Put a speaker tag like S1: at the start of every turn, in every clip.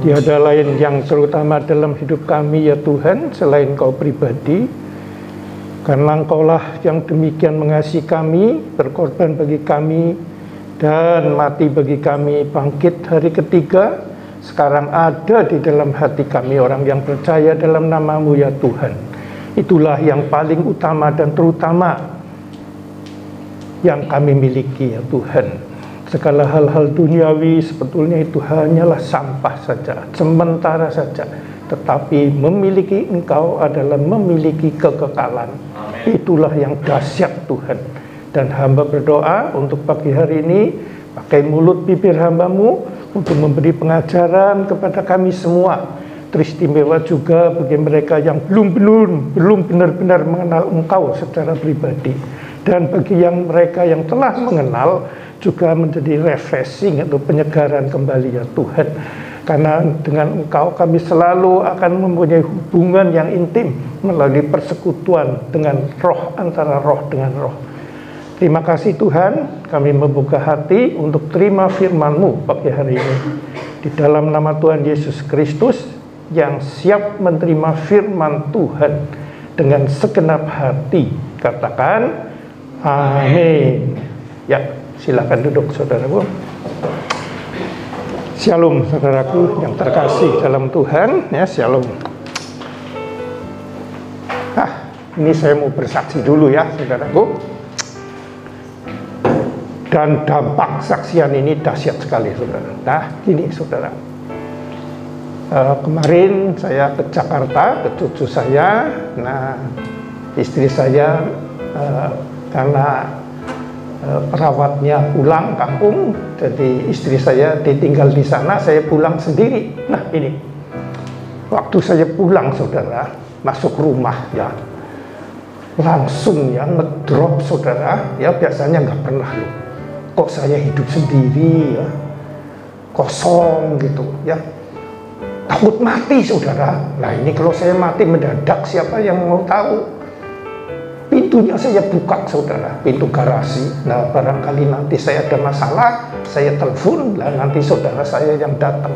S1: Tiada lain yang terutama dalam hidup kami ya Tuhan selain Kau pribadi. Karena Engkaulah yang demikian mengasihi kami, berkorban bagi kami, dan mati bagi kami, bangkit hari ketiga, sekarang ada di dalam hati kami orang yang percaya dalam nama-Mu ya Tuhan. Itulah yang paling utama dan terutama yang kami miliki ya Tuhan. Segala hal-hal duniawi sebetulnya itu hanyalah sampah saja, sementara saja. Tetapi memiliki Engkau adalah memiliki kekekalan. Amin. Itulah yang dahsyat Tuhan. Dan hamba berdoa untuk pagi hari ini, pakai mulut bibir hamba-Mu untuk memberi pengajaran kepada kami semua. Teristimewa juga bagi mereka yang belum benar-benar mengenal Engkau secara pribadi. Dan bagi yang mereka yang telah mengenal, juga menjadi refreshing atau penyegaran kembali ya Tuhan. Karena dengan Engkau kami selalu akan mempunyai hubungan yang intim melalui persekutuan dengan roh, antara roh dengan roh. Terima kasih Tuhan, kami membuka hati untuk terima firman-Mu pagi hari ini. Di dalam nama Tuhan Yesus Kristus yang siap menerima firman Tuhan dengan segenap hati. Katakan amin. Ya, silakan duduk saudaraku. Shalom saudaraku yang terkasih dalam Tuhan, ya shalom. Ini saya mau bersaksi dulu ya saudaraku. Dan dampak saksian ini dahsyat sekali saudara. Nah gini saudara, kemarin saya ke Jakarta, ke cucu saya. Nah istri saya karena perawatnya pulang kampung, jadi istri saya ditinggal di sana, saya pulang sendiri. Nah ini, waktu saya pulang saudara, masuk rumah ya, langsung ya ngedrop saudara, ya biasanya nggak pernah loh. Kok saya hidup sendiri ya, kosong gitu ya, takut mati saudara. Nah ini kalau saya mati mendadak siapa yang mau tahu? Pintunya saya buka saudara, pintu garasi. Nah barangkali nanti saya ada masalah, saya telepon, lah nanti saudara saya yang datang.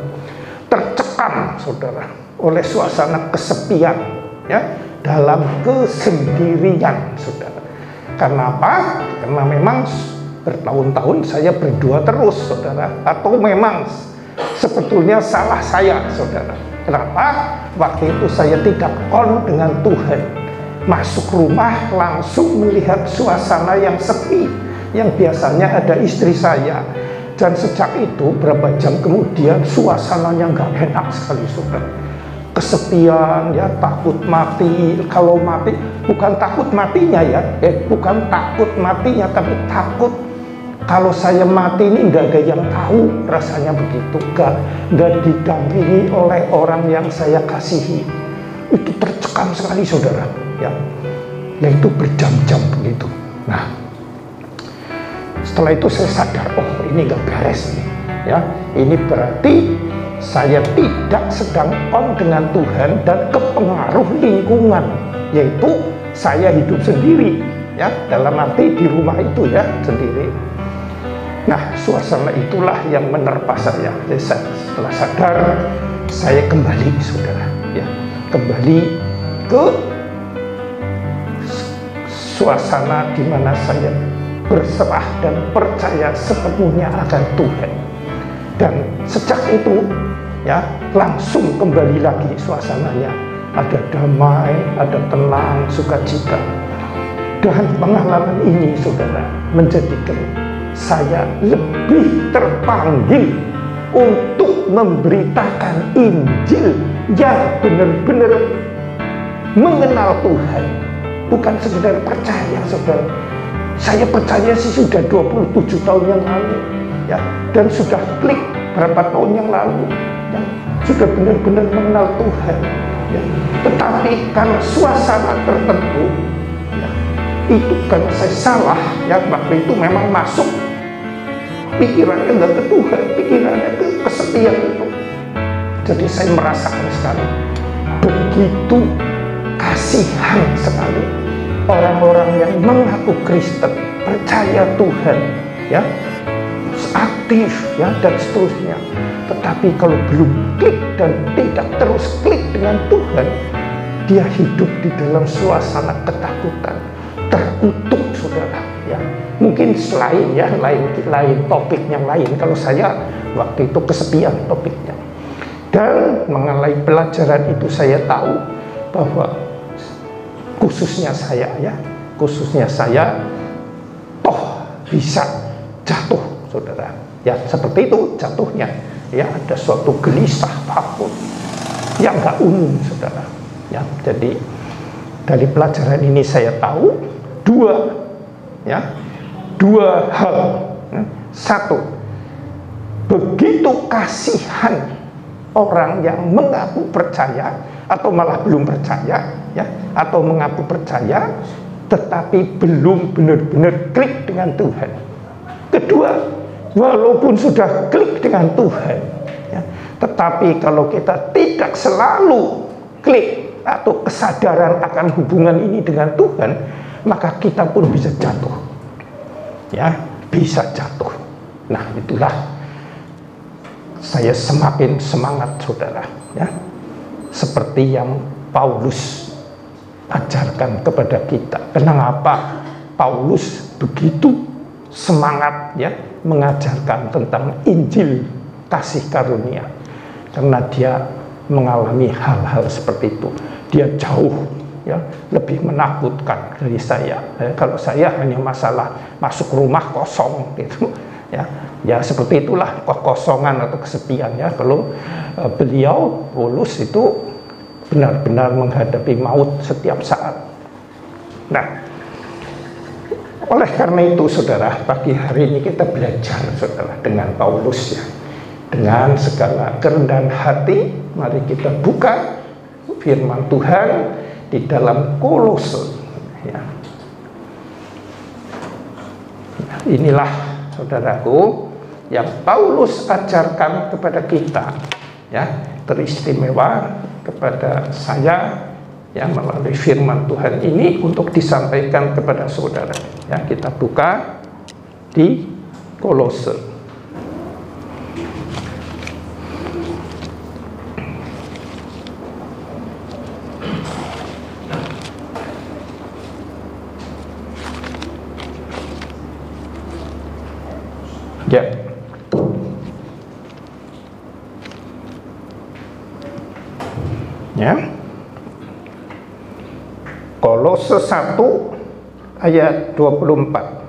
S1: Tercekam saudara oleh suasana kesepian ya, dalam kesendirian saudara. Karena apa? Karena memang bertahun-tahun saya berdua terus saudara. Atau memang sebetulnya salah saya saudara. Kenapa? Waktu itu saya tidak on dengan Tuhan. Masuk rumah langsung melihat suasana yang sepi, yang biasanya ada istri saya. Dan sejak itu berapa jam kemudian suasananya nggak enak sekali saudara. Kesepian ya, takut mati. Kalau mati bukan takut matinya ya, bukan takut matinya, tapi takut kalau saya mati ini nggak ada yang tahu, rasanya begitu. Nggak didampingi oleh orang yang saya kasihi. Itu tercekam sekali saudara ya, yaitu berjam-jam begitu. Nah setelah itu saya sadar, oh ini nggak beres nih ya, ini berarti saya tidak sedang on dengan Tuhan dan kepengaruh lingkungan, yaitu saya hidup sendiri ya, dalam arti di rumah itu ya sendiri. Nah suasana itulah yang menerpa saya. Jadi setelah sadar saya kembali saudara ya, kembali ke suasana di mana saya berserah dan percaya sepenuhnya akan Tuhan. Dan sejak itu ya langsung kembali lagi suasananya, ada damai, ada tenang, sukacita. Dan pengalaman ini saudara menjadikan saya lebih terpanggil untuk memberitakan Injil yang benar-benar mengenal Tuhan, bukan sekedar percaya saudara. Saya percaya sih sudah 27 tahun yang lalu ya, dan sudah klik berapa tahun yang lalu ya, sudah benar-benar mengenal Tuhan ya. Tetapi karena suasana tertentu ya, itu kan saya salah ya, waktu itu memang masuk pikirannya nggak ke Tuhan, pikirannya ke kesepian itu. Jadi saya merasakan sekali begitu kasihan sekali orang-orang yang mengaku Kristen, percaya Tuhan ya, aktif ya dan seterusnya, Tetapi kalau belum klik dan tidak terus klik dengan Tuhan, dia hidup di dalam suasana ketakutan, terkutuk, saudara. Ya, mungkin selain lain topik yang lain. Kalau saya waktu itu kesepian topiknya. Dan mengenai pelajaran itu saya tahu bahwa khususnya saya toh bisa jatuh, saudara. Ya, seperti itu jatuhnya. Ya, ada suatu gelisah takut yang nggak umum, saudara. Ya, jadi dari pelajaran ini saya tahu dua hal. Satu, begitu kasihan orang yang mengaku percaya atau malah belum percaya, ya, atau mengaku percaya tetapi belum benar-benar klik dengan Tuhan. Kedua, walaupun sudah klik dengan Tuhan, ya, tetapi kalau kita tidak selalu klik atau kesadaran akan hubungan ini dengan Tuhan, maka kita pun bisa jatuh. Ya, bisa jatuh. Nah, itulah saya semakin semangat, saudara, ya. Seperti yang Paulus ajarkan kepada kita. Kenapa Paulus begitu semangat, ya, mengajarkan tentang Injil kasih karunia? Karena dia mengalami hal-hal seperti itu. Dia jauh, ya, lebih menakutkan dari saya. Kalau saya hanya masalah masuk rumah kosong gitu, ya, ya seperti itulah kekosongan atau kesepian, ya. Kalau beliau Paulus itu benar-benar menghadapi maut setiap saat. Nah, oleh karena itu, saudara, pagi hari ini kita belajar, saudara, dengan Paulus, ya, dengan segala kerendahan hati. Mari kita buka firman Tuhan di dalam Kolose, ya. Inilah, saudaraku, yang Paulus ajarkan kepada kita, ya, teristimewa kepada saya, ya, melalui firman Tuhan ini untuk disampaikan kepada saudara. Ya, kita buka di Kolose. Ya. Ya. Kolose 1 ayat 24.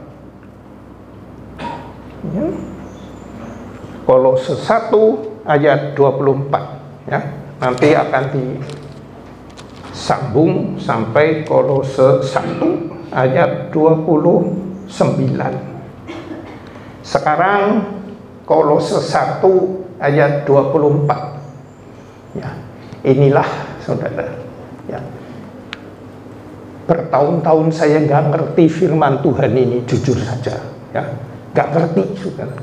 S1: Ya. Kolose 1 ayat 24, ya. Nanti akan disambung sampai Kolose 1 ayat 29. Sekarang Kolose 1 ayat 24. Ya, inilah, saudara, ya. Bertahun-tahun saya nggak ngerti firman Tuhan ini, jujur saja, ya, nggak ngerti, saudara.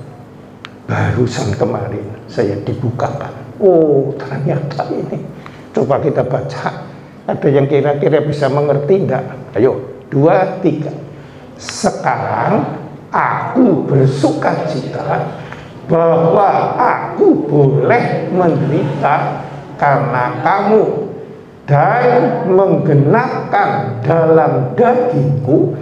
S1: Barusan kemarin saya dibukakan. Oh, ternyata ini. Coba kita baca. Ada yang kira-kira bisa mengerti enggak? Ayo, 2, 3. Sekarang aku bersukacita bahwa aku boleh menderita karena kamu, dan menggenapkan dalam dagingku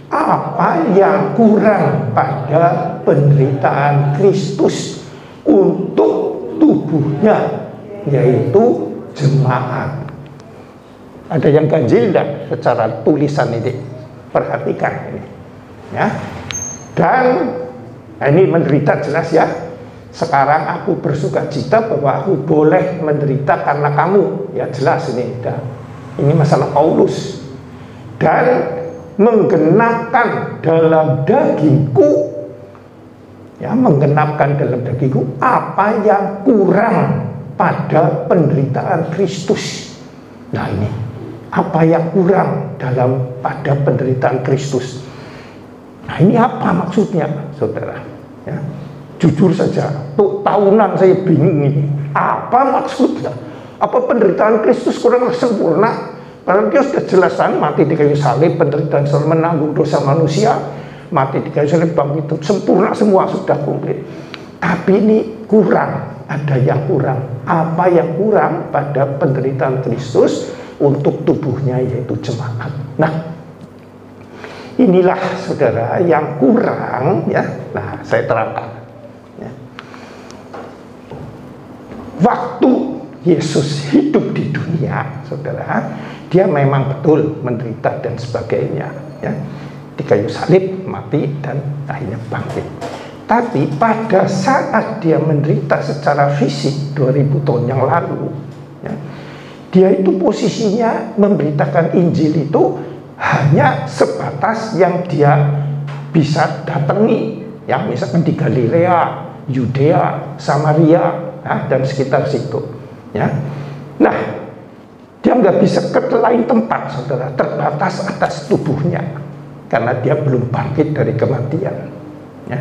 S1: apa yang kurang pada penderitaan Kristus untuk tubuhnya, yaitu jemaat. Ada yang ganjil enggak secara tulisan ini? Perhatikan ini, ya. Dan ini menderita jelas, ya. Sekarang aku bersukacita bahwa aku boleh menderita karena kamu, ya, jelas ini. Ini masalah Paulus. Dan menggenapkan dalam dagingku, ya, menggenapkan dalam dagingku apa yang kurang pada penderitaan Kristus. Nah, ini apa yang kurang pada penderitaan Kristus. Nah, ini apa maksudnya, saudara? Ya, jujur saja, tuh tahunan saya bingung ini. Apa maksudnya? Apa penderitaan Kristus kurang sempurna? Padahal dia sudah jelasan, mati di kayu salib, penderitaan salib, menanggung dosa manusia, mati di kayu salib, bangkit, sempurna semua, sudah komplit. Tapi ini kurang, ada yang kurang. Apa yang kurang pada penderitaan Kristus untuk tubuhnya, yaitu jemaat. Nah, inilah saudara yang kurang, ya. Nah, saya terangkan, ya. Waktu Yesus hidup di dunia, saudara, dia memang betul menderita dan sebagainya, ya. Di kayu salib, mati, dan akhirnya bangkit. Tapi pada saat dia menderita secara fisik 2000 tahun yang lalu, ya, dia itu posisinya memberitakan Injil itu hanya sebatas yang dia bisa datangi, yang misalkan di Galilea, Yudea, Samaria, ya, dan sekitar situ, ya. Nah, dia nggak bisa ke lain tempat, saudara, terbatas atas tubuhnya, karena dia belum bangkit dari kematian, ya.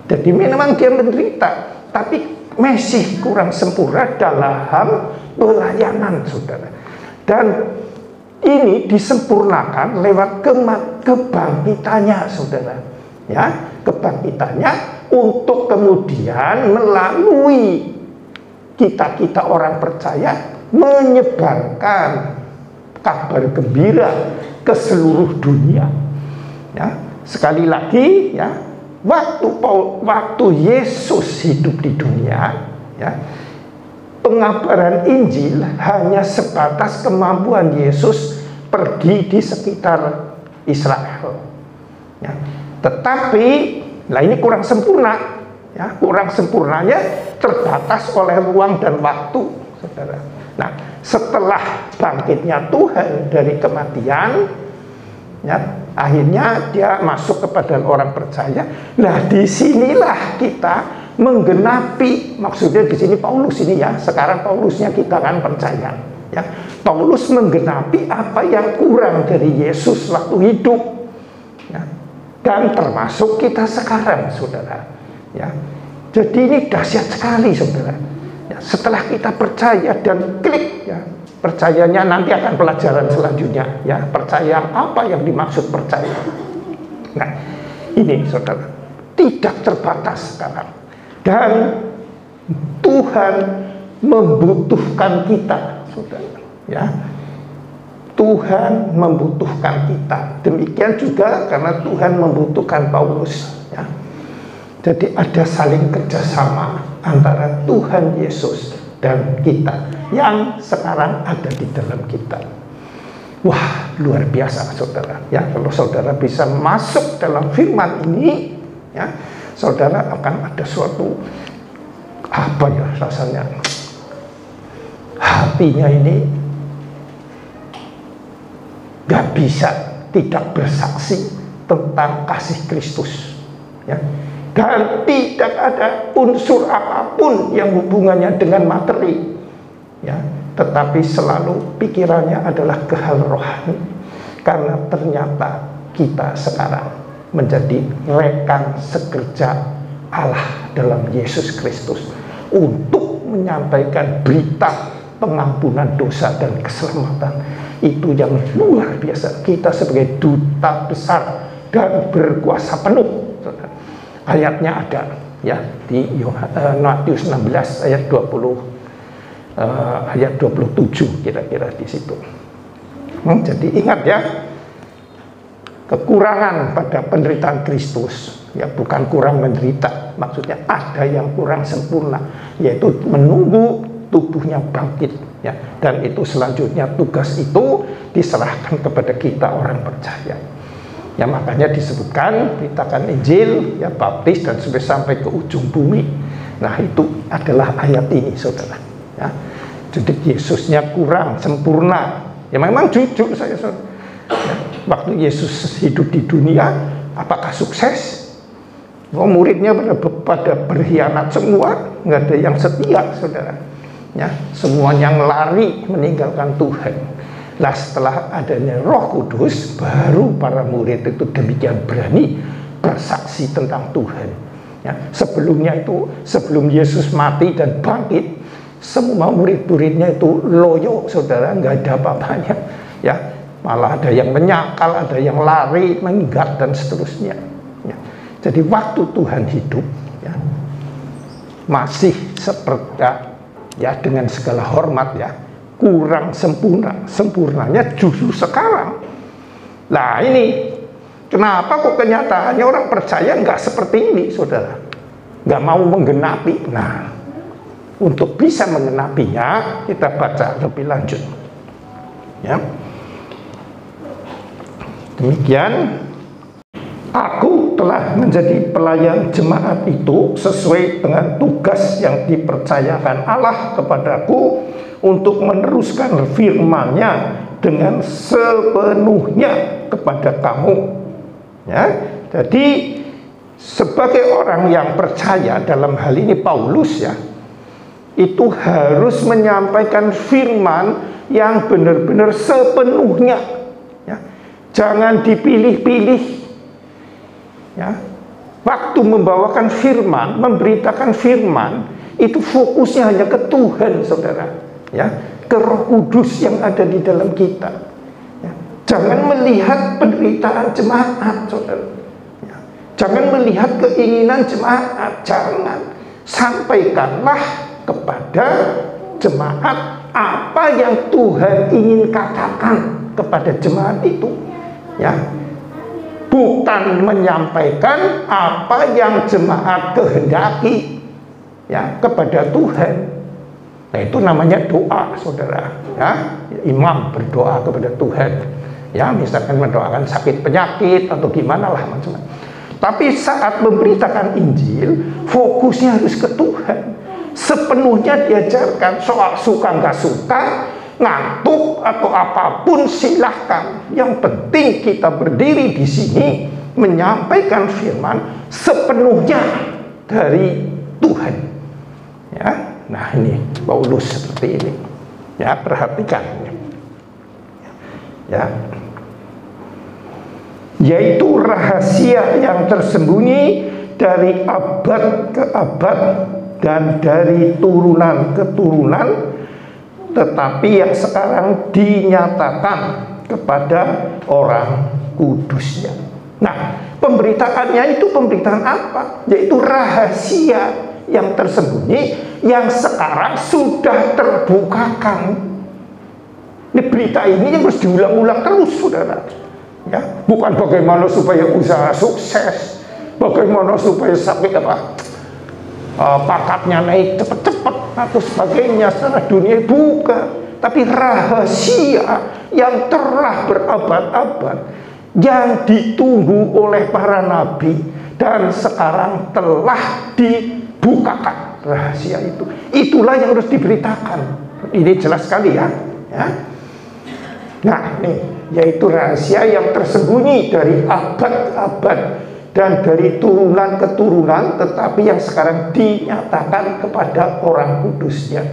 S1: Jadi memang dia menderita, tapi masih kurang sempurna dalam pelayanan, saudara. Dan ini disempurnakan lewat kebangkitannya, saudara. Ya, kebangkitannya untuk kemudian melalui kita orang percaya menyebarkan kabar gembira ke seluruh dunia. Ya, sekali lagi, ya, waktu Yesus hidup di dunia, ya, pengabaran Injil hanya sebatas kemampuan Yesus pergi di sekitar Israel, ya. Tetapi, nah ini kurang sempurna, ya, kurang sempurnanya terbatas oleh ruang dan waktu, saudara. Nah, setelah bangkitnya Tuhan dari kematian, ya, akhirnya dia masuk kepada orang percaya. Nah, disinilah kita menggenapi, maksudnya di sini Paulus ini, ya, sekarang Paulusnya kita kan percaya, ya. Paulus menggenapi apa yang kurang dari Yesus waktu hidup, ya, dan termasuk kita sekarang, saudara, ya. Jadi ini dahsyat sekali, saudara, ya, setelah kita percaya dan klik, ya, percayanya nanti akan pelajaran selanjutnya, ya, percaya apa yang dimaksud percaya. Nah, ini saudara tidak terbatas sekarang. Dan Tuhan membutuhkan kita, saudara, ya. Tuhan membutuhkan kita. Demikian juga karena Tuhan membutuhkan Paulus, ya. Jadi ada saling kerjasama antara Tuhan Yesus dan kita yang sekarang ada di dalam kita. Wah, luar biasa, saudara, ya. Kalau saudara bisa masuk dalam firman ini, ya, saudara akan ada suatu, apa ya rasanya, hatinya ini gak bisa tidak bersaksi tentang kasih Kristus, ya. Dan tidak ada unsur apapun yang hubungannya dengan materi, ya, tetapi selalu pikirannya adalah ke hal rohani, karena ternyata kita sekarang menjadi rekan sekerja Allah dalam Yesus Kristus untuk menyampaikan berita pengampunan dosa dan keselamatan. Itu yang luar biasa. Kita sebagai duta besar dan berkuasa penuh. Ayatnya ada, ya, di Matius 16 ayat 20 ayat 27 kira-kira di situ. Jadi ingat, ya, kekurangan pada penderitaan Kristus, ya, bukan kurang menderita, maksudnya ada yang kurang sempurna, yaitu menunggu tubuhnya bangkit, ya. Dan itu selanjutnya tugas itu diserahkan kepada kita orang percaya, ya. Makanya disebutkan beritakan Injil, ya, baptis dan sampai ke ujung bumi. Nah, itu adalah ayat ini, saudara, ya. Jadi Yesusnya kurang sempurna, ya, memang jujur saya, saudara, ya. Waktu Yesus hidup di dunia, apakah sukses? Oh, muridnya pada berkhianat semua, nggak ada yang setia, saudara, ya. Semuanya lari meninggalkan Tuhan. Nah, setelah adanya Roh Kudus, baru para murid itu demikian berani bersaksi tentang Tuhan, ya. Sebelumnya itu, sebelum Yesus mati dan bangkit, semua murid-muridnya itu loyo, saudara, nggak ada apa-apanya, ya. Malah ada yang menyangkal, ada yang lari, menggat, dan seterusnya, ya. Jadi waktu Tuhan hidup, ya, masih seperti ya dengan segala hormat ya, kurang sempurna. Sempurnanya justru sekarang. Nah ini kenapa kok kenyataannya orang percaya nggak seperti ini, saudara? Nggak mau menggenapi. Nah, untuk bisa menggenapinya, kita baca lebih lanjut. Ya. Demikian, aku telah menjadi pelayan jemaat itu sesuai dengan tugas yang dipercayakan Allah kepadaku untuk meneruskan firman-Nya dengan sepenuhnya kepada kamu. Ya, jadi sebagai orang yang percaya, dalam hal ini Paulus ya, itu harus menyampaikan firman yang benar-benar sepenuhnya. Ya, jangan dipilih-pilih. Ya, waktu membawakan firman, memberitakan firman, itu fokusnya hanya ke Tuhan, saudara. Ya, ke Roh Kudus yang ada di dalam kita. Ya, jangan melihat penderitaan jemaat, saudara. Jangan melihat keinginan jemaat, jangan. Sampaikanlah kepada jemaat apa yang Tuhan ingin katakan kepada jemaat itu. Ya, bukan menyampaikan apa yang jemaat kehendaki ya kepada Tuhan. Nah, itu namanya doa, saudara. Ya, imam berdoa kepada Tuhan. Ya, misalkan mendoakan sakit penyakit atau gimana lah macam-macam. Tapi saat memberitakan Injil, fokusnya harus ke Tuhan. Sepenuhnya diajarkan, soal suka nggak suka, ngantuk atau apapun silahkan. Yang penting kita berdiri di sini menyampaikan firman sepenuhnya dari Tuhan. Ya, nah ini Paulus seperti ini. Ya, perhatikan. Ya. Yaitu rahasia yang tersembunyi dari abad ke abad dan dari turunan ke turunan, tetapi yang sekarang dinyatakan kepada orang kudusnya. Nah, pemberitaannya itu pemberitaan apa? Yaitu rahasia yang tersembunyi yang sekarang sudah terbukakan. Ini berita ini yang harus diulang-ulang terus, saudara. Ya, bukan bagaimana supaya usaha sukses, bagaimana supaya sampai pakatnya naik cepat-cepat atau sebagainya secara dunia, bukan. Tapi rahasia yang telah berabad-abad, yang ditunggu oleh para nabi dan sekarang telah dibukakan rahasia itu. Itulah yang harus diberitakan. Ini jelas sekali ya. Nah, ini yaitu rahasia yang tersembunyi dari abad ke abad dan dari turunan ke turunan, tetapi yang sekarang dinyatakan kepada orang kudusnya.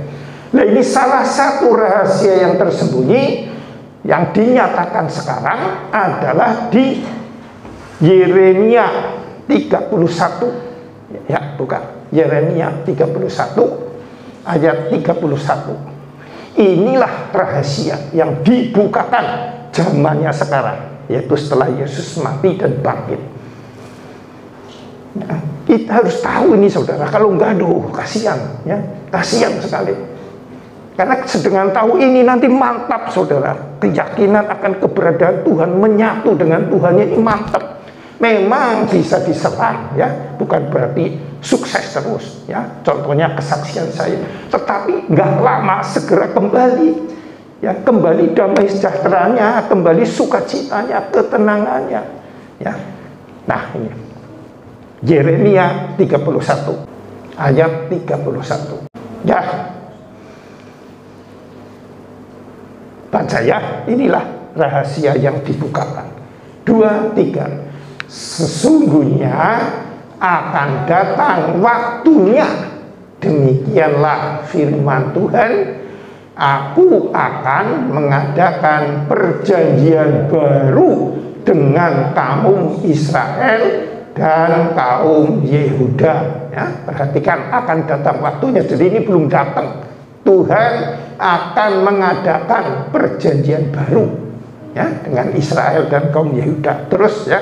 S1: Nah, ini salah satu rahasia yang tersembunyi yang dinyatakan sekarang adalah di Yeremia 31. Ya, bukan. Yeremia 31 ayat 31. Inilah rahasia yang dibukakan zamannya sekarang, yaitu setelah Yesus mati dan bangkit. Ya, kita harus tahu ini, saudara. Kalau enggak, aduh, kasihan, ya, kasihan sekali. Karena sedang tahu ini nanti mantap, saudara. Keyakinan akan keberadaan Tuhan, menyatu dengan Tuhan ini mantap. Memang bisa diserang, ya, bukan berarti sukses terus, ya. Contohnya kesaksian saya, tetapi nggak lama segera kembali, ya, kembali damai sejahteranya, kembali sukacitanya, ketenangannya, ya. Nah, ini Yeremia 31 ayat 31, ya. Baca ya, inilah rahasia yang dibukakan. 2, 3. Sesungguhnya akan datang waktunya, demikianlah firman Tuhan, aku akan mengadakan perjanjian baru dengan kaum Israel dan kaum Yehuda. Ya, perhatikan, akan datang waktunya, jadi ini belum datang. Tuhan akan mengadakan perjanjian baru, ya, dengan Israel dan kaum Yehuda. Terus ya,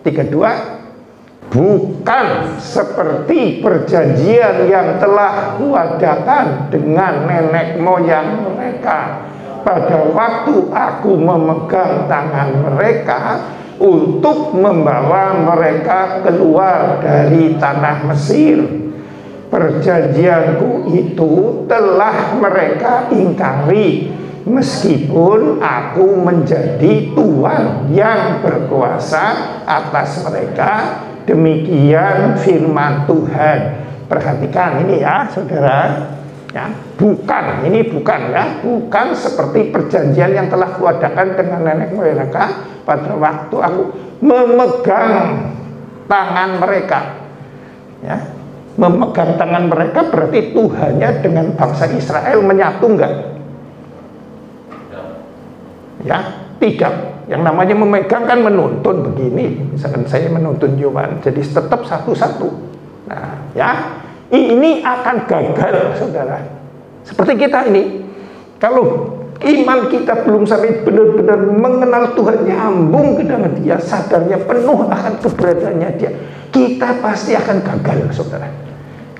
S1: 32, bukan seperti perjanjian yang telah kuadakan dengan nenek moyang mereka pada waktu aku memegang tangan mereka untuk membawa mereka keluar dari tanah Mesir. Perjanjianku itu telah mereka ingkari, meskipun aku menjadi Tuhan yang berkuasa atas mereka. Demikian firman Tuhan. Perhatikan ini ya saudara ya, bukan seperti perjanjian yang telah kuadakan dengan nenek moyang mereka pada waktu aku memegang tangan mereka ya. Memegang tangan mereka berarti Tuhannya dengan bangsa Israel menyatu enggak? Ya, tidak. Yang namanya memegang kan menuntun begini. Misalkan saya menuntun Yohan, jadi tetap satu-satu. Nah, ya, ini akan gagal, saudara. Seperti kita ini, kalau iman kita belum sampai benar-benar mengenal Tuhan, nyambung ke dalam Dia, sadarnya penuh akan keberadaannya Dia, kita pasti akan gagal, saudara.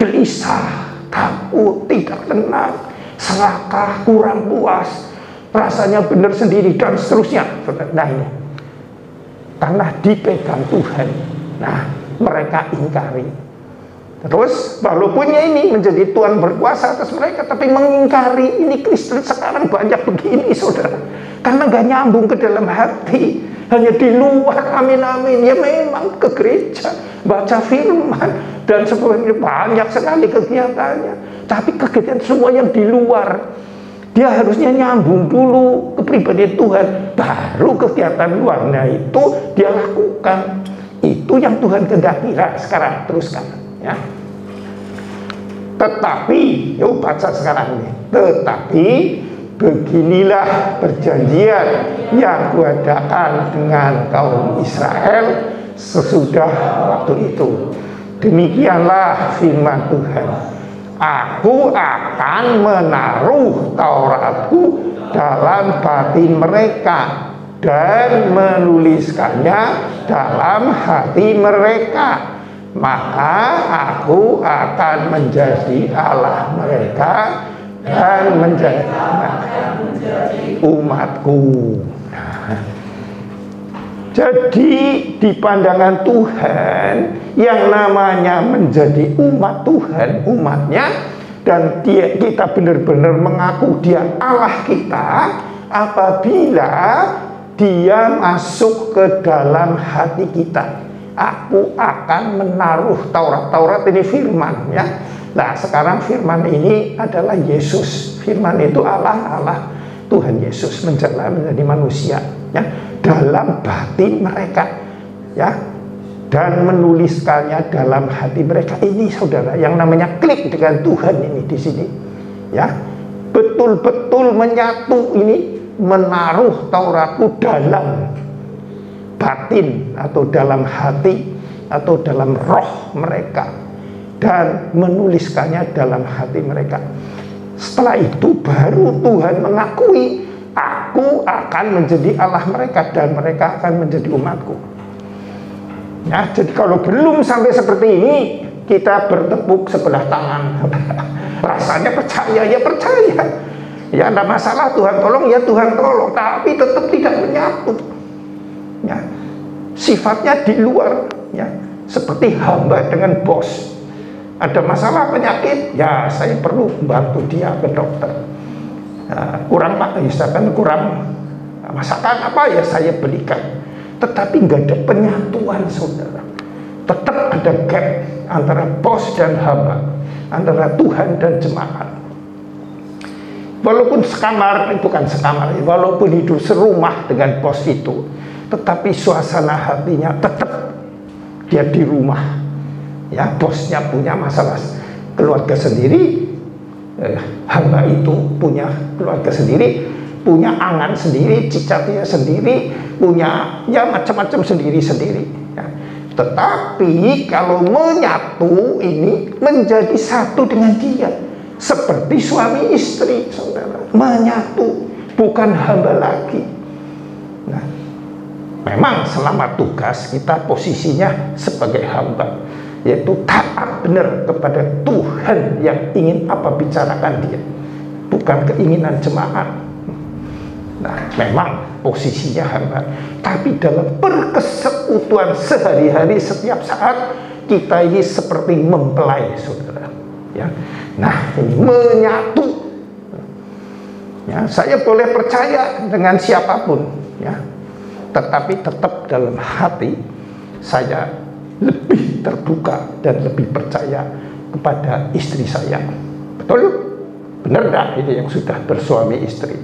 S1: Gelisah, takut, tidak tenang, serakah, kurang puas, rasanya benar sendiri dan seterusnya. Nah ini karena dipegang Tuhan, nah mereka ingkari. Terus walaupun ini menjadi Tuhan berkuasa atas mereka, tapi mengingkari. Ini Kristen sekarang banyak begini saudara, karena gak nyambung ke dalam hati, hanya di luar. Amin amin ya, memang ke gereja baca firman dan sebagainya, banyak sekali kegiatannya, tapi kegiatan semua yang di luar. Dia harusnya nyambung dulu ke pribadi Tuhan, baru kegiatan luarnya itu dia lakukan. Itu yang Tuhan kehendaki. Sekarang teruskan ya. Tetapi, yuk baca sekarang ini. Tetapi beginilah perjanjian yang kuadakan dengan kaum Israel sesudah waktu itu. Demikianlah firman Tuhan. Aku akan menaruh Tauratku dalam batin mereka dan menuliskannya dalam hati mereka. Maka aku akan menjadi Allah mereka dan menjadi umatku. Jadi di pandangan Tuhan, yang namanya menjadi umat Tuhan, umatnya, dan kita benar-benar mengaku Dia Allah kita apabila Dia masuk ke dalam hati kita. Aku akan menaruh Taurat ini firman ya. Nah sekarang firman ini adalah Yesus. Firman itu Allah Tuhan Yesus menjadi manusia ya, dalam batin mereka ya, dan menuliskannya dalam hati mereka. Ini saudara yang namanya klik dengan Tuhan ini di sini ya, betul-betul menyatu ini, menaruh Tauratku dalam batin atau dalam hati atau dalam roh mereka dan menuliskannya dalam hati mereka. Setelah itu baru Tuhan mengakui, aku akan menjadi Allah mereka dan mereka akan menjadi umatku. Ya, jadi kalau belum sampai seperti ini, kita bertepuk sebelah tangan. Rasanya percaya ya percaya, ya tidak masalah, Tuhan tolong ya Tuhan tolong, tapi tetap tidak menyatu. Ya, sifatnya di luar ya, seperti hamba dengan bos. Ada masalah penyakit, ya saya perlu bantu dia ke dokter. Kurang misalkan kurang masakan apa ya saya belikan. Tetapi nggak ada penyatuan saudara. Tetap ada gap antara bos dan hamba, antara Tuhan dan jemaat. Walaupun sekamar, bukan sekamar, walaupun hidup serumah dengan bos itu, tetapi suasana hatinya tetap dia di rumah. Ya, bosnya punya masalah keluarga sendiri, hamba itu punya keluarga sendiri, punya angan sendiri, cicatnya sendiri, punya ya macam-macam sendiri-sendiri. Ya. Tetapi kalau menyatu ini menjadi satu dengan Dia, seperti suami istri, saudara, menyatu, bukan hamba lagi. Nah, Memang selama tugas kita posisinya sebagai hamba, yaitu taat benar kepada Tuhan yang ingin apa bicarakan dia, bukan keinginan jemaat. Nah, memang posisinya hamba, tapi dalam perkesekutuan sehari-hari setiap saat kita ini seperti mempelai, saudara. Ya, nah ini menyatu. Ya, saya boleh percaya dengan siapapun, ya, tetapi tetap dalam hati saya lebih terbuka dan lebih percaya kepada istri saya. Betul? Benar enggak ini yang sudah bersuami istri?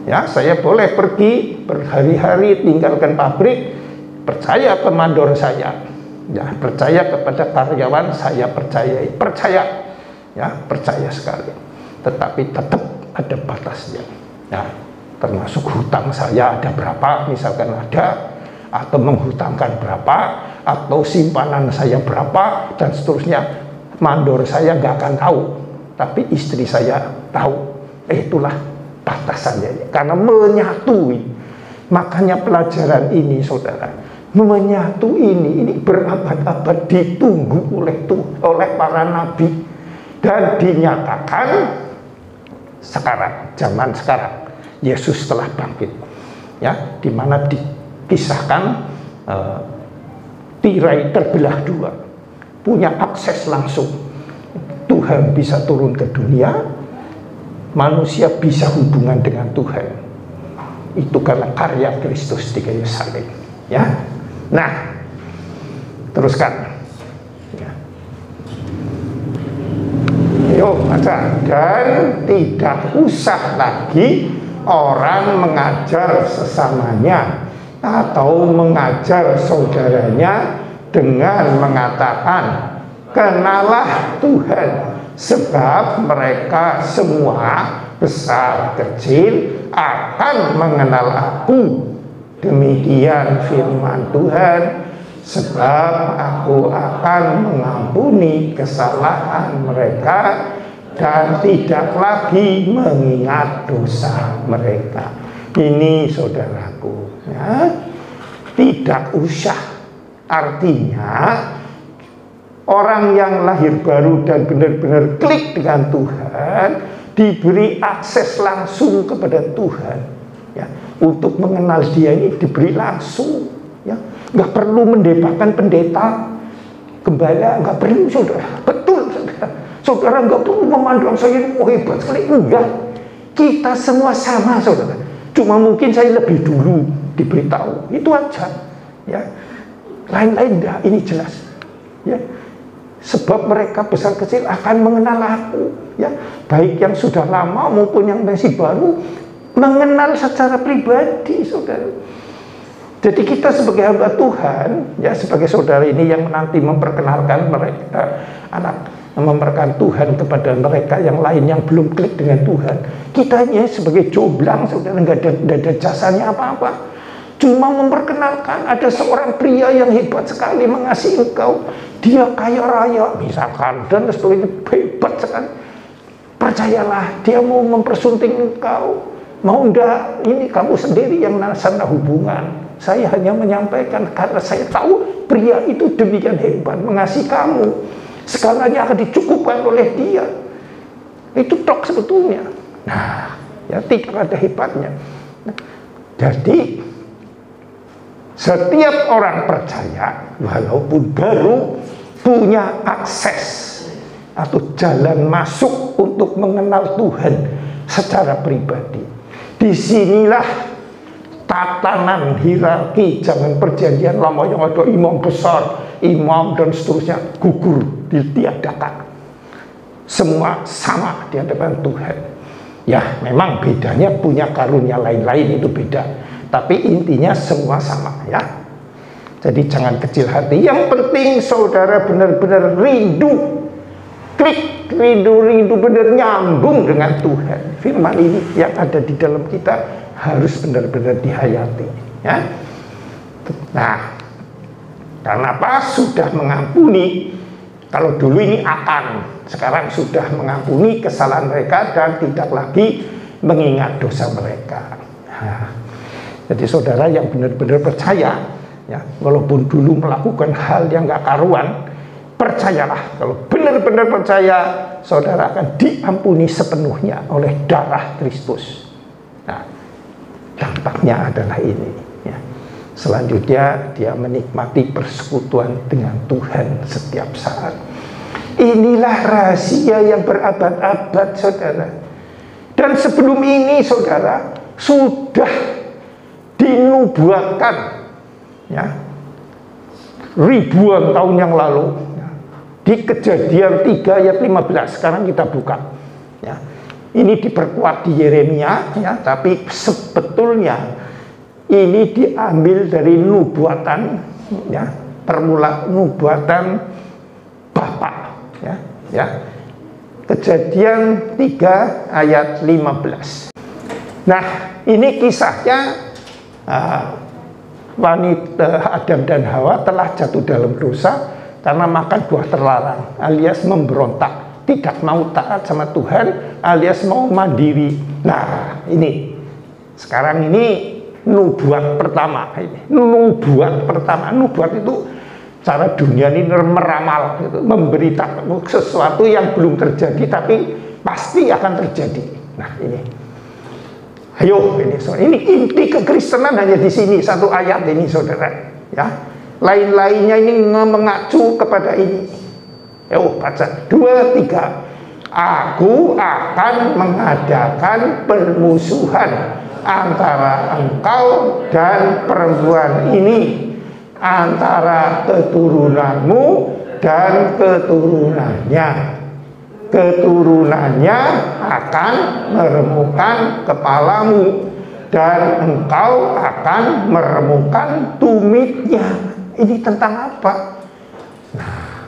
S1: Ya, saya boleh pergi berhari-hari tinggalkan pabrik, percaya ke mandor saya, ya, percaya kepada karyawan saya percaya, ya, percaya sekali. Tetapi tetap ada batasnya, ya, termasuk hutang saya ada berapa, misalkan ada, atau menghutangkan berapa, atau simpanan saya berapa, dan seterusnya. Mandor saya nggak akan tahu, tapi istri saya tahu. Itulah batasannya, karena menyatu. Makanya pelajaran ini, saudara, menyatu ini berabad-abad ditunggu oleh para nabi, dan dinyatakan sekarang, zaman sekarang. Yesus telah bangkit, ya, di mana dikisahkan tirai terbelah dua, punya akses langsung. Tuhan bisa turun ke dunia, manusia bisa hubungan dengan Tuhan. Itu karena karya Kristus di kayu salib, ya. Nah, teruskan. Ya. Yuk baca. Dan tidak usah lagi orang mengajar sesamanya atau mengajar saudaranya dengan mengatakan, kenalah Tuhan, sebab mereka semua besar kecil akan mengenal aku. Demikian firman Tuhan, sebab aku akan mengampuni kesalahan mereka dan tidak lagi mengingat dosa mereka. Ini saudaraku, ya, tidak usah. Artinya orang yang lahir baru dan benar-benar klik dengan Tuhan diberi akses langsung kepada Tuhan, ya, untuk mengenal Dia ini diberi langsung, ya, nggak perlu mendebakan pendeta, gembala, nggak perlu, saudara. Betul, saudara. Saudara nggak perlu memandang saya ini hebat sekali, enggak. Kita semua sama, saudara. Cuma mungkin saya lebih dulu diberitahu, itu aja, ya. Lain-lain enggak, ini jelas, ya. Sebab mereka besar kecil akan mengenal aku, ya, baik yang sudah lama maupun yang masih baru, mengenal secara pribadi, saudara. Jadi kita sebagai hamba Tuhan, ya, sebagai saudara ini yang nanti memperkenalkan mereka, memperkenalkan Tuhan kepada mereka yang lain yang belum klik dengan Tuhan. Kita hanya sebagai jomblang, saudara, nggak ada jasanya apa-apa. Cuma memperkenalkan ada seorang pria yang hebat sekali mengasihi engkau, dia kaya raya misalkan, dan sebagainya, hebat sekali. Percayalah, dia mau mempersunting engkau. Mau enggak, ini kamu sendiri yang nasana hubungan. Saya hanya menyampaikan karena saya tahu pria itu demikian hebat mengasihi kamu. Segalanya akan dicukupkan oleh dia. Itu tok sebetulnya. Nah, ya, tidak ada hebatnya. Jadi setiap orang percaya, walaupun baru, punya akses atau jalan masuk untuk mengenal Tuhan secara pribadi. Disinilah tatanan hierarki zaman perjanjian lama yang ada imam besar, imam dan seterusnya gugur, ditiadakan. Semua sama di hadapan Tuhan. Ya, memang bedanya punya karunia lain-lain, itu beda. Tapi intinya semua sama, ya. Jadi jangan kecil hati. Yang penting saudara benar-benar rindu, klik, rindu benar nyambung dengan Tuhan. Firman ini yang ada di dalam kita harus benar-benar dihayati, ya. Nah, karena apa? Sudah mengampuni. Kalau dulu ini akan, sekarang sudah mengampuni kesalahan mereka dan tidak lagi mengingat dosa mereka. Nah, Jadi saudara yang benar-benar percaya, ya, walaupun dulu melakukan hal yang gak karuan, percayalah, kalau benar-benar percaya, saudara akan diampuni sepenuhnya oleh darah Kristus. Nah, dampaknya adalah ini, ya. Selanjutnya dia menikmati persekutuan dengan Tuhan setiap saat. Inilah rahasia yang berabad-abad, saudara. Dan sebelum ini, saudara, sudah dinubuatkan, ya, ribuan tahun yang lalu, ya, di Kejadian 3 ayat 15. Sekarang kita buka, ya. Ini diperkuat di Yeremia, ya, tapi sebetulnya ini diambil dari nubuatan, ya, permulaan nubuatan Bapak, ya. Kejadian 3 ayat 15. Nah, ini kisahnya wanita Adam dan Hawa telah jatuh dalam dosa karena makan buah terlarang, alias memberontak, tidak mau taat sama Tuhan, alias mau mandiri. Nah, ini sekarang ini nubuat pertama. Nubuat pertama, nubuat itu cara dunia ini meramal, gitu, memberitakan sesuatu yang belum terjadi tapi pasti akan terjadi. Nah, ini. Ayo, ini inti kekristenan hanya di sini, satu ayat ini, saudara, ya. Lain-lainnya ini mengacu kepada ini. Ayo baca 2, 3. Aku akan mengadakan permusuhan antara engkau dan perempuan ini, antara keturunanmu dan keturunannya. Keturunannya akan meremukkan kepalamu dan engkau akan meremukkan tumitnya. Ini tentang apa? Nah,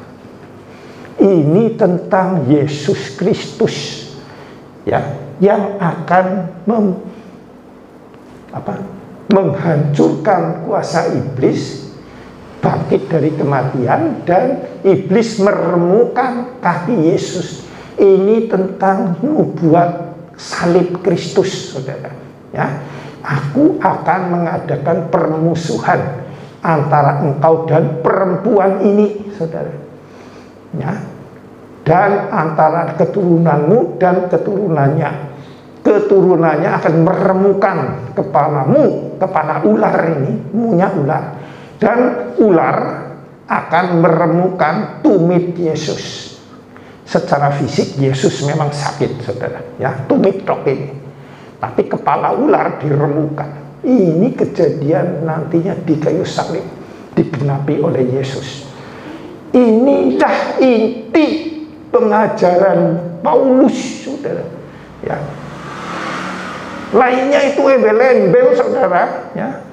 S1: ini tentang Yesus Kristus, ya, yang akan menghancurkan kuasa iblis, bangkit dari kematian, dan iblis meremukkan kaki Yesus. Ini tentang nubuat salib Kristus, saudara, ya. Aku akan mengadakan permusuhan antara engkau dan perempuan ini, saudara, ya, dan antara keturunanmu dan keturunannya. Keturunannya akan meremukkan kepalamu, kepala ular ini, munya ular, dan ular akan meremukkan tumit Yesus. Secara fisik Yesus memang sakit, saudara, ya, tumit tok ini, tapi kepala ular diremukkan. Ini kejadian nantinya di kayu salib, digenapi oleh Yesus. Inilah inti pengajaran Paulus, saudara, ya. Lainnya itu embel-embel, saudara, ya.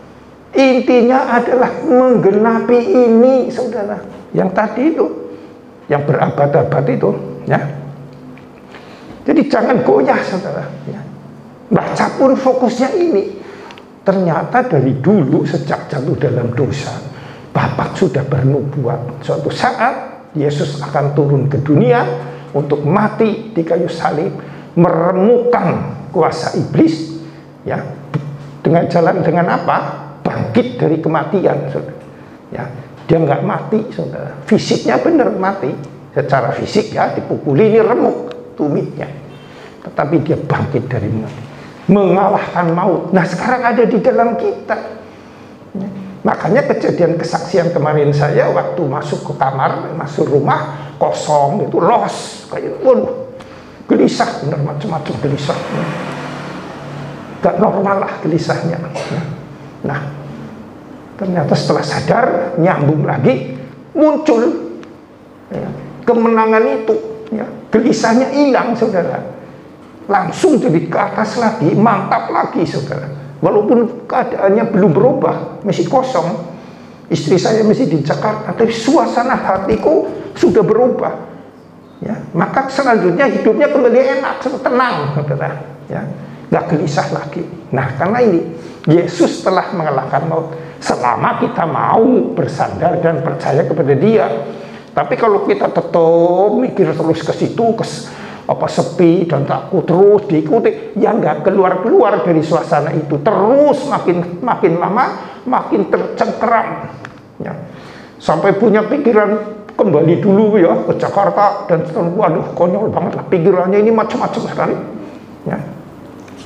S1: Intinya adalah menggenapi ini, saudara, yang tadi itu, yang berabad-abad itu, ya. Jadi jangan goyah, saudara, ya. Baca pun fokusnya ini. Ternyata dari dulu sejak jatuh dalam dosa, Bapak sudah bernubuat suatu saat Yesus akan turun ke dunia untuk mati di kayu salib, meremukkan kuasa iblis, ya. Dengan jalan, dengan apa? Bangkit dari kematian, saudara, ya. Dia nggak mati, saudara, fisiknya benar mati secara fisik, ya, dipukuli, ini remuk tumitnya, tetapi dia bangkit dari mati, mengalahkan maut. Nah, sekarang ada di dalam kita, ya. Makanya kejadian kesaksian kemarin saya waktu masuk ke kamar, masuk rumah kosong itu, los kayak, waduh, gelisah, bener, macam-macam gelisah, gak normal lah gelisahnya. Nah, ternyata setelah sadar, nyambung lagi, muncul, ya, kemenangan itu, ya, gelisahnya hilang, saudara, langsung jadi ke atas lagi, mantap lagi, saudara. Walaupun keadaannya belum berubah, masih kosong, istri saya masih di Jakarta, tapi suasana hatiku sudah berubah, ya. Maka selanjutnya hidupnya kembali enak, tenang, saudara, ya, nggak gelisah lagi. Nah, karena ini Yesus telah mengalahkan maut, selama kita mau bersandar dan percaya kepada Dia. Tapi kalau kita tetap mikir terus ke situ, apa sepi dan takut, terus diikuti, ya nggak keluar dari suasana itu, terus makin lama makin tercengkeram, ya. Sampai punya pikiran kembali dulu ya ke Jakarta, dan waduh konyol banget lah pikirannya ini, macam-macam sekali, ya.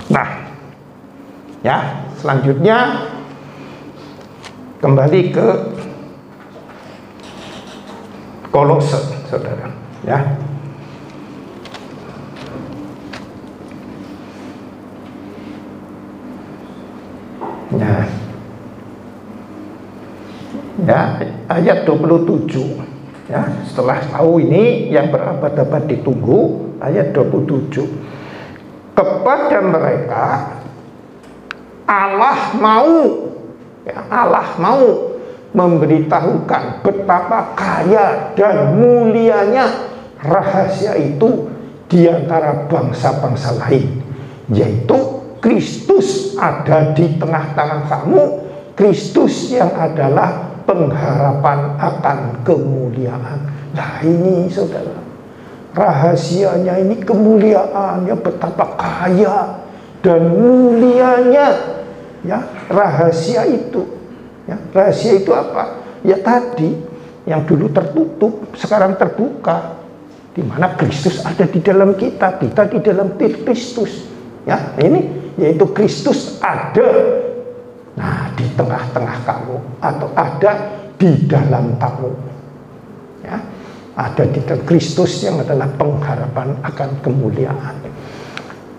S1: Nah, ya selanjutnya kembali ke Kolose, saudara, ya. Ya, ayat 27. Ya, setelah tahu ini yang berabad-abad ditunggu, ayat 27. Kepada mereka Allah mau memberitahukan betapa kaya dan mulianya rahasia itu di antara bangsa-bangsa lain, yaitu Kristus ada di tengah-tengah kamu, Kristus yang adalah pengharapan akan kemuliaan. Nah ini saudara, rahasianya ini kemuliaannya, betapa kaya dan mulianya, ya, rahasia itu, ya. Rahasia itu apa? Ya tadi yang dulu tertutup sekarang terbuka, di mana Kristus ada di dalam kita di dalam Kristus, ya. Ini yaitu Kristus ada, nah, di tengah-tengah kamu, atau ada di dalam kamu, ya. Ada di dalam Kristus yang adalah pengharapan akan kemuliaan.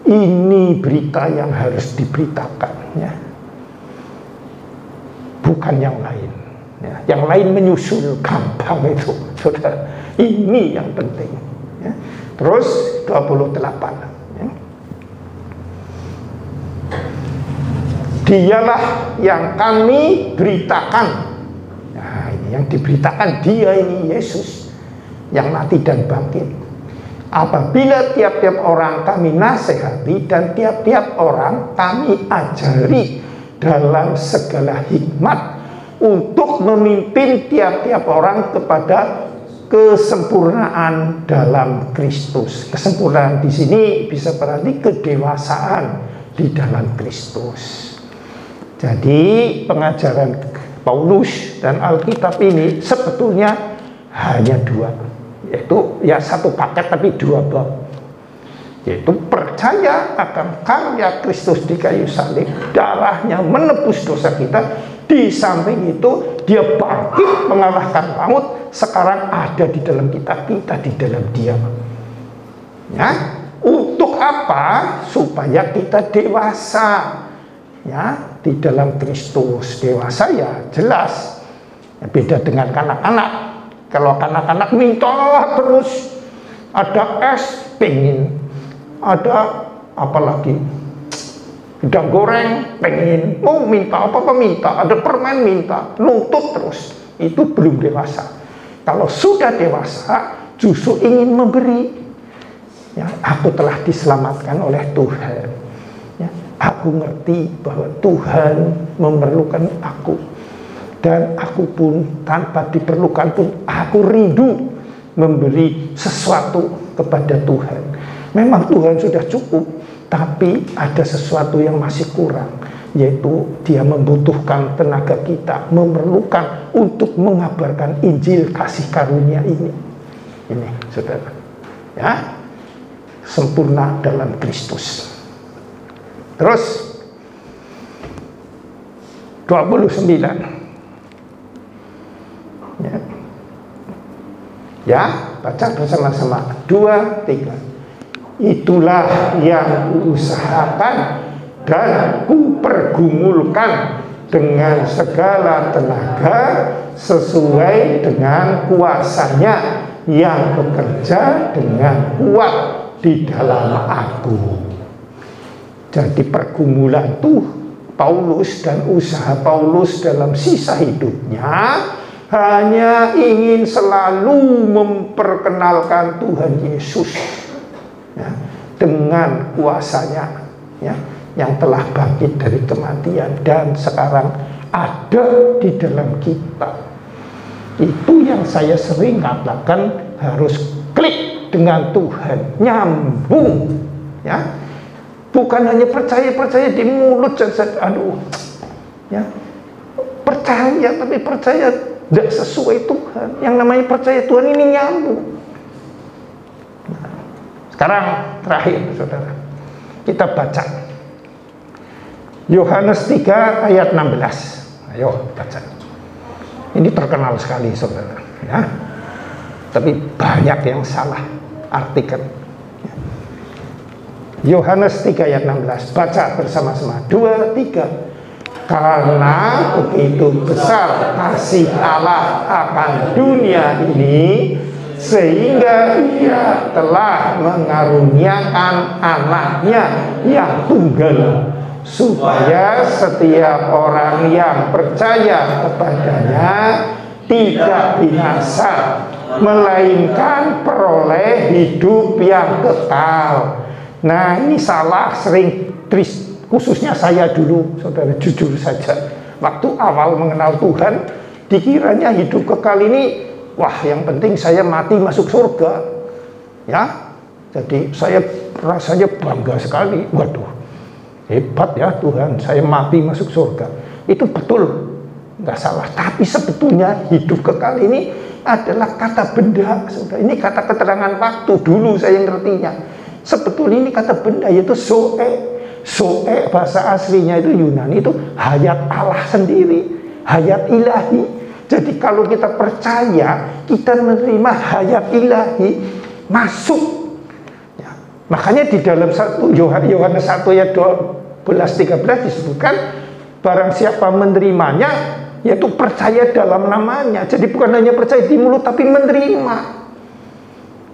S1: Ini berita yang harus diberitakan, ya. Bukan yang lain, ya. Yang lain menyusul gampang itu, saudara. Ini yang penting, ya. Terus 28. Dialah yang kami beritakan. Nah, ini yang diberitakan, dia ini Yesus yang mati dan bangkit. Apabila tiap-tiap orang kami nasihati dan tiap-tiap orang kami ajari dalam segala hikmat untuk memimpin tiap-tiap orang kepada kesempurnaan dalam Kristus. Kesempurnaan di sini bisa berarti kedewasaan di dalam Kristus. Jadi pengajaran Paulus dan Alkitab ini sebetulnya hanya dua, yaitu ya satu paket tapi dua bab, yaitu percaya akan karya Kristus di kayu salib, darahnya menebus dosa kita. Di samping itu dia bangkit mengalahkan maut, sekarang ada di dalam kita di dalam dia, ya. Untuk apa? Supaya kita dewasa, ya, di dalam Kristus. Dewasa ya jelas, ya, beda dengan kanak-kanak. Kalau kanak-kanak minta terus, ada es pengen, ada apa lagi, udang goreng pengen, mau minta apa-apa minta, ada permen minta, nuntut terus. Itu belum dewasa. Kalau sudah dewasa justru ingin memberi, ya. Aku telah diselamatkan oleh Tuhan, ya. Aku ngerti bahwa Tuhan memerlukan aku, dan aku pun tanpa diperlukan pun aku rindu memberi sesuatu kepada Tuhan. Memang Tuhan sudah cukup, tapi ada sesuatu yang masih kurang, yaitu dia membutuhkan tenaga kita, memerlukan untuk mengabarkan Injil kasih karunia ini. Ini saudara, ya, sempurna dalam Kristus. Terus 29, ya, baca bersama-sama, 2, 3. Itulah yang kuusahakan dan kupergumulkan dengan segala tenaga sesuai dengan kuasanya yang bekerja dengan kuat di dalam aku. Jadi pergumulan tuh Paulus dan usaha Paulus dalam sisa hidupnya hanya ingin selalu memperkenalkan Tuhan Yesus, ya, dengan kuasanya, ya, yang telah bangkit dari kematian dan sekarang ada di dalam kita. Itu yang saya sering katakan, harus klik dengan Tuhan, nyambung, ya. Bukan hanya percaya di mulut saja, aduh, ya. Percaya, tapi percaya tidak sesuai Tuhan. Yang namanya percaya Tuhan ini nyambung. Nah, sekarang terakhir, saudara, kita baca Yohanes 3 ayat 16. Ayo baca. Ini terkenal sekali, saudara, ya. Tapi banyak yang salah artikan. Yohanes 3 ayat 16. Baca bersama-sama. 2, 3. Karena begitu besar kasih Allah akan dunia ini, sehingga Ia telah mengaruniakan anaknya yang tunggal, supaya setiap orang yang percaya kepadanya tidak binasa, melainkan peroleh hidup yang kekal. Nah, ini salah sering, khususnya saya dulu, saudara, jujur saja, waktu awal mengenal Tuhan, dikiranya hidup kekal ini, wah, yang penting saya mati masuk surga, ya. Jadi saya rasanya bangga sekali, waduh, hebat ya Tuhan, saya mati masuk surga. Itu betul, nggak salah. Tapi sebetulnya hidup kekal ini adalah kata benda, saudara. Ini kata keterangan waktu, dulu saya ngertinya. Sebetulnya ini kata benda, yaitu zoe. Zoe bahasa aslinya itu Yunani, itu hayat Allah sendiri, hayat ilahi. Jadi kalau kita percaya, kita menerima hayat ilahi masuk, ya. Makanya di dalam Yohanes 1 ayat 12-13 disebutkan, barang siapa menerimanya, yaitu percaya dalam namanya. Jadi bukan hanya percaya di mulut, tapi menerima.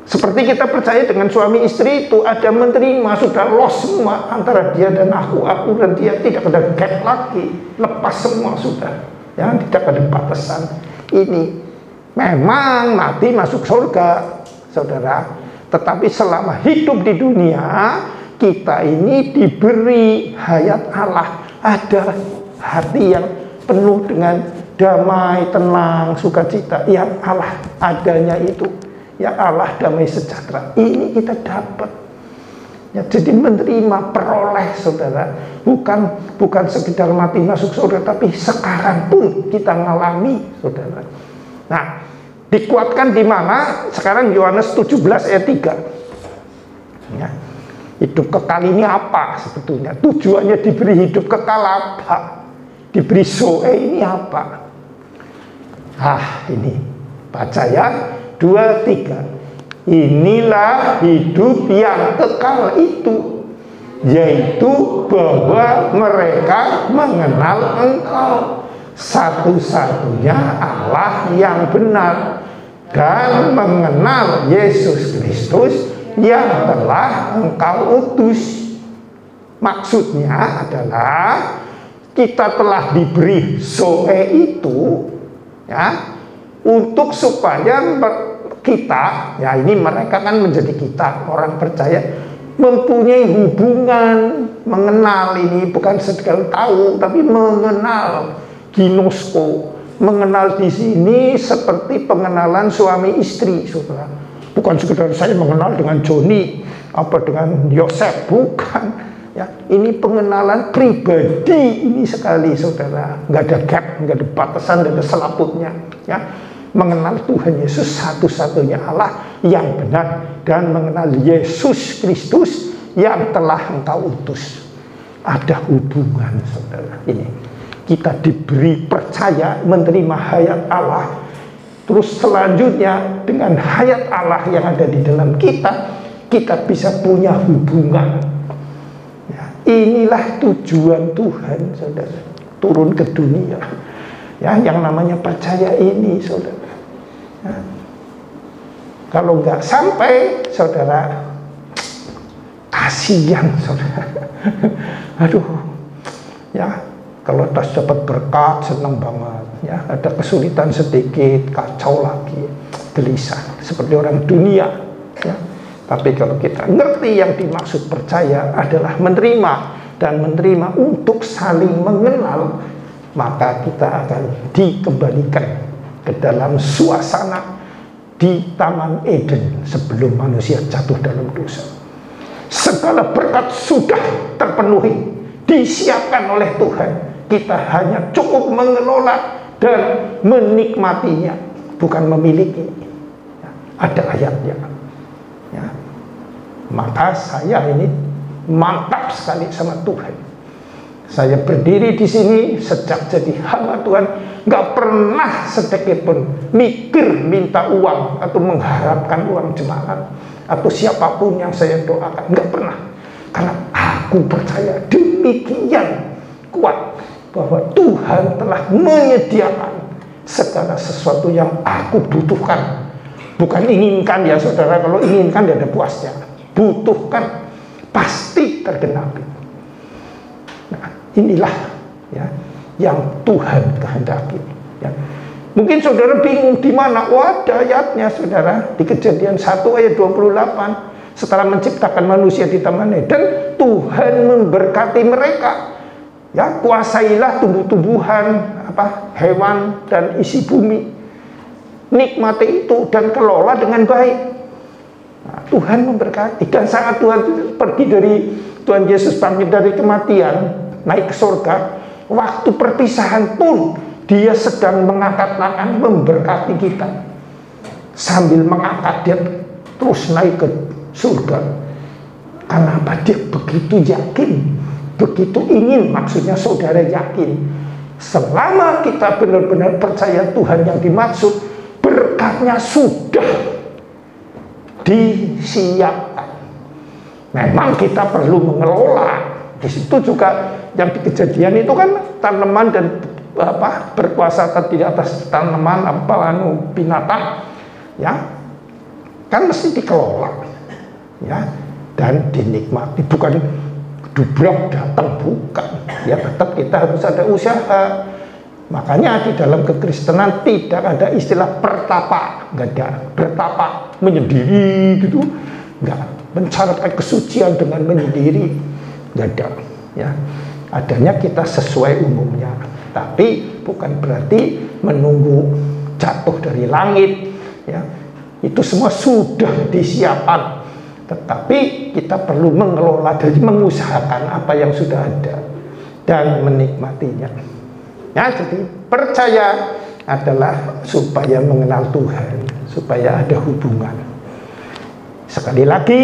S1: Seperti kita percaya dengan suami istri itu, ada menerima, sudah lost semua antara dia dan aku dan dia, tidak ada gap lagi, lepas semua sudah, ya, tidak ada batasan. Ini memang mati masuk surga, saudara, tetapi selama hidup di dunia, kita ini diberi hayat Allah, ada hati yang penuh dengan damai, tenang, sukacita yang Allah adanya itu. Ya Allah damai sejahtera, ini kita dapat, ya. Jadi menerima, peroleh, saudara, bukan sekedar mati masuk surga, tapi sekarang pun kita ngalami, saudara. Nah, dikuatkan di mana? Sekarang Yohanes 17 ayat 3, ya. Hidup kekal ini apa sebetulnya? Tujuannya diberi hidup kekal apa? Diberi zoe ini apa? Ini baca ya. 2, 3. Inilah hidup yang kekal itu, yaitu bahwa mereka mengenal Engkau, satu-satunya Allah yang benar, dan mengenal Yesus Kristus yang telah Engkau utus. Maksudnya adalah kita telah diberi zoe itu, ya, untuk supaya kita, ya, ini mereka kan menjadi kita, orang percaya, mempunyai hubungan, mengenal, ini bukan sekedar tahu, tapi mengenal, ginosko. Mengenal di sini seperti pengenalan suami istri, saudara. Bukan sekedar saya mengenal dengan Joni, apa dengan Yosef, bukan. Ya, ini pengenalan pribadi ini sekali, saudara. Nggak ada gap, nggak ada batasan, nggak ada selaputnya, ya. Mengenal Tuhan Yesus satu-satunya Allah yang benar, dan mengenal Yesus Kristus yang telah Engkau utus. Ada hubungan, saudara. Ini kita diberi percaya, menerima hayat Allah. Terus selanjutnya dengan hayat Allah yang ada di dalam kita, kita bisa punya hubungan. Ya, inilah tujuan Tuhan, saudara, turun ke dunia. Ya, yang namanya percaya ini, saudara. Ya. Kalau nggak sampai, saudara, kasihan, saudara. Aduh, ya, kalau tas dapat berkat, senang banget. Ya, ada kesulitan sedikit, kacau lagi, gelisah, seperti orang dunia. Ya. Tapi kalau kita ngerti yang dimaksud percaya adalah menerima, dan menerima untuk saling mengenal, maka kita akan dikembalikan ke dalam suasana di Taman Eden sebelum manusia jatuh dalam dosa. Segala berkat sudah terpenuhi, disiapkan oleh Tuhan. Kita hanya cukup mengelola dan menikmatinya, bukan memiliki. Ada ayatnya. Ya. Maka saya ini mantap sekali sama Tuhan. Saya berdiri di sini sejak jadi hamba Tuhan, nggak pernah sedikit pun mikir minta uang atau mengharapkan uang jemaat atau siapapun yang saya doakan, nggak pernah. Karena aku percaya demikian kuat bahwa Tuhan telah menyediakan segala sesuatu yang aku butuhkan. Bukan inginkan ya saudara, kalau inginkan tidak ada puasnya. Butuhkan, pasti tergenapi. Nah, inilah ya yang Tuhan kehendaki. Ya. Mungkin saudara bingung di mana? Wah, ada ayatnya saudara di Kejadian 1 ayat 28. Setelah menciptakan manusia di Taman Eden, Tuhan memberkati mereka. Ya, kuasailah tumbuh-tumbuhan, hewan dan isi bumi. Nikmati itu dan kelola dengan baik. Nah, Tuhan memberkati. Dan saat Tuhan pergi dari Tuhan Yesus bangkit dari kematian, naik ke surga, waktu perpisahan pun dia sedang mengangkat tangan memberkati kita. Sambil mengangkat dia terus naik ke surga. Karena apa? Dia begitu yakin, begitu ingin, maksudnya saudara yakin. Selama kita benar-benar percaya Tuhan yang dimaksud, berkatnya sudah disiapkan. Memang kita perlu mengelola. Di situ juga yang di Kejadian itu kan tanaman dan berkuasa di atas tanaman binatang, ya kan mesti dikelola, ya, dan dinikmati. Bukan dubrok datang, bukan. Ya tetap kita harus ada usaha. Makanya di dalam kekristenan tidak ada istilah pertapa, nggak ada. Bertapa menyendiri gitu, nggak. Mencarikan kesucian dengan menyendiri, nggak ada. Ya, adanya kita sesuai umumnya. Tapi bukan berarti menunggu jatuh dari langit. Ya, itu semua sudah disiapkan. Tetapi kita perlu mengelola, jadi mengusahakan apa yang sudah ada dan menikmatinya. Ya, jadi percaya adalah supaya mengenal Tuhan, supaya ada hubungan. Sekali lagi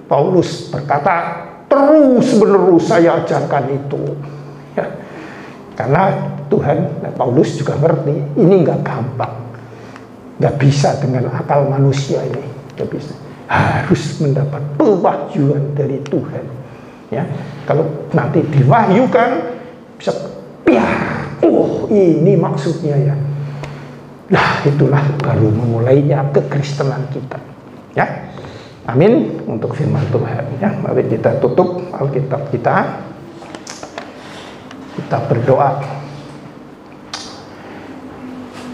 S1: Paulus berkata, terus menerus saya ajarkan itu. Ya, karena Tuhan, Paulus juga ngerti ini nggak gampang, nggak bisa dengan akal manusia ini, nggak bisa. Harus mendapat pewahyuan dari Tuhan. Ya, kalau nanti diwahyukan bisa piar. Oh, ini maksudnya ya. Nah, itulah baru memulainya kekristenan kita. Ya, amin untuk firman Tuhan. Ya, mari kita tutup Alkitab kita. Kita berdoa.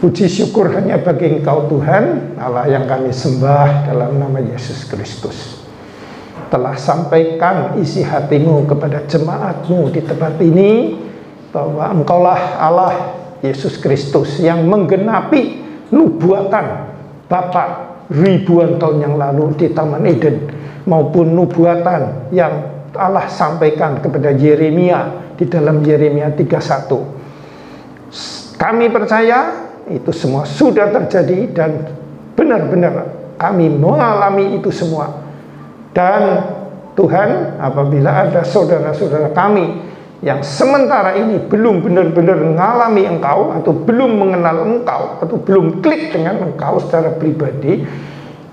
S1: Puji syukur hanya bagi Engkau Tuhan, Allah yang kami sembah dalam nama Yesus Kristus. Telah sampaikan isi hatimu kepada jemaat-Mu di tempat ini, bahwa Engkaulah Allah Yesus Kristus yang menggenapi nubuatan Bapa ribuan tahun yang lalu di Taman Eden, maupun nubuatan yang Allah sampaikan kepada Yeremia di dalam Yeremia 31. Kami percaya itu semua sudah terjadi dan benar-benar kami mengalami itu semua. Dan Tuhan, apabila ada saudara-saudara kami yang sementara ini belum benar-benar mengalami Engkau, atau belum mengenal Engkau, atau belum klik dengan Engkau secara pribadi,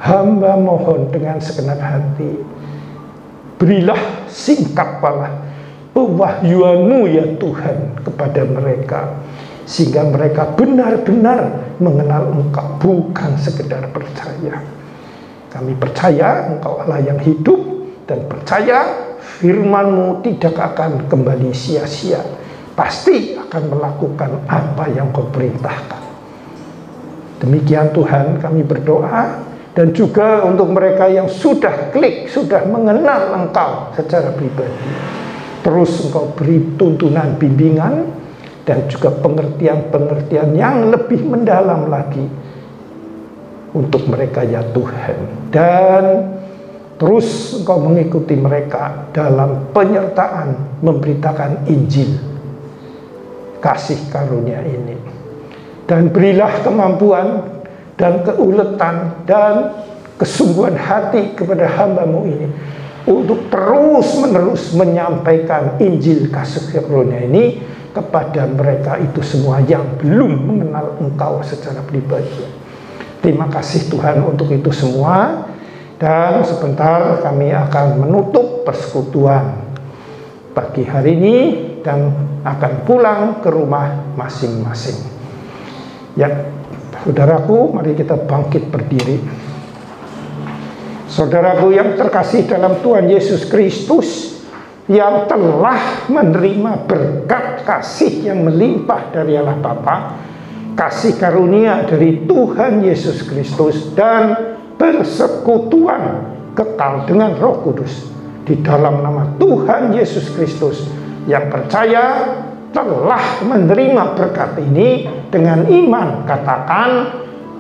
S1: hamba mohon dengan segenap hati, berilah singkaplah pewahyuan-Mu ya Tuhan kepada mereka, sehingga mereka benar-benar mengenal Engkau, bukan sekedar percaya. Kami percaya Engkau Allah yang hidup, dan percaya firman-Mu tidak akan kembali sia-sia, pasti akan melakukan apa yang Kau perintahkan. Demikian Tuhan kami berdoa, dan juga untuk mereka yang sudah klik, sudah mengenal Engkau secara pribadi, terus Engkau beri tuntunan, bimbingan, dan juga pengertian-pengertian yang lebih mendalam lagi untuk mereka ya Tuhan. Dan terus Engkau mengikuti mereka dalam penyertaan memberitakan Injil kasih karunia ini. Dan berilah kemampuan dan keuletan dan kesungguhan hati kepada hamba-Mu ini untuk terus-menerus menyampaikan Injil kasih karunia ini kepada mereka itu semua yang belum mengenal Engkau secara pribadi. Terima kasih Tuhan untuk itu semua. Dan sebentar kami akan menutup persekutuan pagi hari ini dan akan pulang ke rumah masing-masing. Ya, saudaraku, mari kita bangkit berdiri. Saudaraku yang terkasih dalam Tuhan Yesus Kristus, yang telah menerima berkat kasih yang melimpah dari Allah Bapa, kasih karunia dari Tuhan Yesus Kristus, dan persekutuan kekal dengan Roh Kudus, di dalam nama Tuhan Yesus Kristus, yang percaya telah menerima berkat ini dengan iman, katakan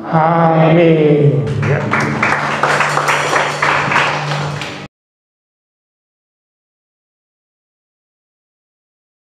S1: amin. Ya.